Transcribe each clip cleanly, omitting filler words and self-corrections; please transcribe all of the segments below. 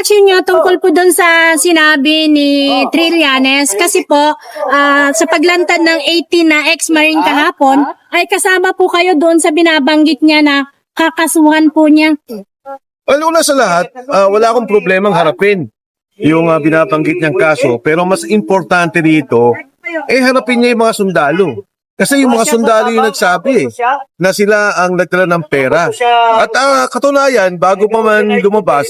reaction nyo tungkol po doon sa sinabi ni Trillanes? Kasi po, sa paglantad ng 18 na ex-marine kahapon, ay kasama po kayo doon sa binabanggit niya na kakasuhan po niya. Well, una sa lahat, wala akong problemang harapin yung binabanggit niyang kaso. Pero mas importante dito, harapin niya yung mga sundalo. Kasi yung mga sundalo yung nagsabi na sila ang nagdala ng pera. At katunayan, bago pa man lumabas,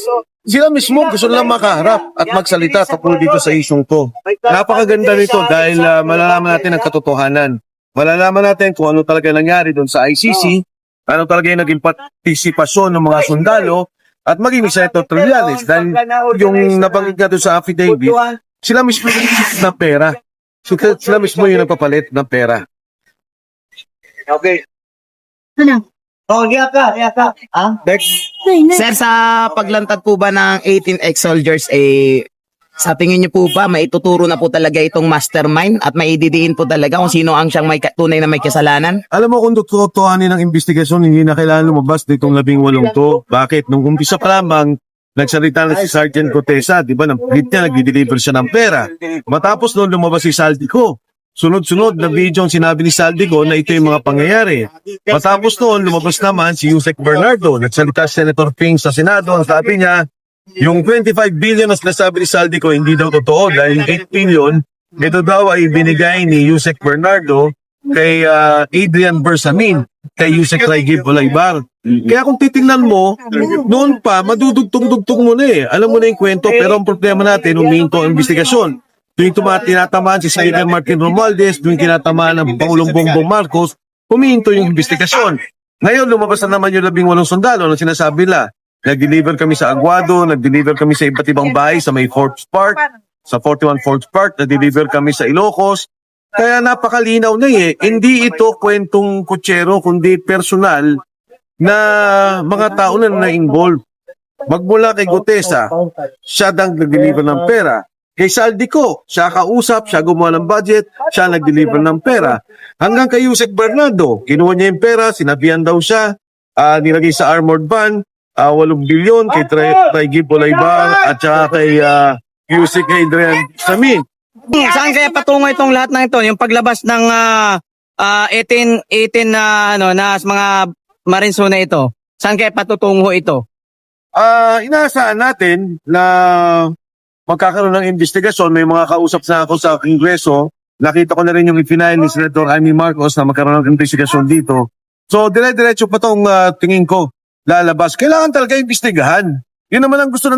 sila mismo gusto lang makaharap at magsalita tungkol dito sa isyong to. Napakaganda nito dahil malalaman natin ang katotohanan. Malalaman natin kung ano talaga nangyari doon sa ICC, ano talaga yung naging partisipasyon ng mga sundalo, at maging isa ito Trillanes. Dahil yung nabanggit nga doon sa affidavit, sila mismo yung ng pera. Sila mismo yung nagpapalit ng pera. Okay. Ano? Oh, diya ka. Next. Sir, sa paglantad po ba ng 18 ex-soldiers, sa tingin niyo po ba maituturo na po talaga itong mastermind at maididiin po talaga kung sino ang siyang tunay na may kasalanan? Alam mo kung tutuhanin ng investigasyon, hindi na kailangan lumabas ditong 18 to. Bakit? Nung umpisa pa lamang, nagsalita na si Sergeant Cotesa, di ba? Nagdi-deliver siya ng pera. Matapos noon lumabas si Saldico. Sunod-sunod na video ang sinabi ni Saldico na ito yung mga pangyayari. Matapos noon, lumabas naman si Yusek Bernardo. Nagsalita si Senator Ping sa Senado. Ang sabi niya, yung 25 billion na sinasabi ni Saldico hindi daw totoo dahil 8 billion, ito daw ay binigay ni Yusek Bernardo kay Adrian Bersamin, kay Yusek Raigib Olaybar. Kaya kung titingnan mo, noon pa, madudugtong-dugtong mo na Alam mo na yung kwento, pero ang problema natin, huminto ang investigasyon. Tuwing tinatamaan si Senator Martin Romualdez, tuwing tinatamaan ng Pangulong Bongbong Marcos, huminto yung investigasyon. Ngayon, lumabas na naman yung 18 sundalo na sinasabi nila. Nag-deliver kami sa Aguado, nag-deliver kami sa iba't ibang bahay sa may Forbes Park, sa 41 Forbes Park, nag-deliver kami sa Ilocos. Kaya napakalinaw na Hindi ito kwentong kutsero, kundi personal na mga tao na na-involve. Magmula kay Gutesa, siya dang nag-deliver ng pera. Kay Saldico, siya kausap, siya gumawa ng budget, siya nag-deliver ng pera. Hanggang kay Yusek Bernardo, kinuha niya yung pera, sinabihan daw siya, nilagay sa armored van, 8 bilyon kay Raigib Olaybar at saka kay Yusek Adrian Bersamin. Saan kaya patungo itong lahat ng ito? Yung paglabas ng 18 na mga Marinso na ito. Saan kaya patutungo ito? Inaasahan natin na magkakaroon ng investigasyon. May mga kausap na ako sa Kongreso. Nakita ko na rin yung ipinail ni Senator Amy Marcos na magkaroon ng investigasyon dito. So, dire-diretso pa itong tingin ko lalabas. Kailangan talaga investigahan. Yun naman ang gusto ng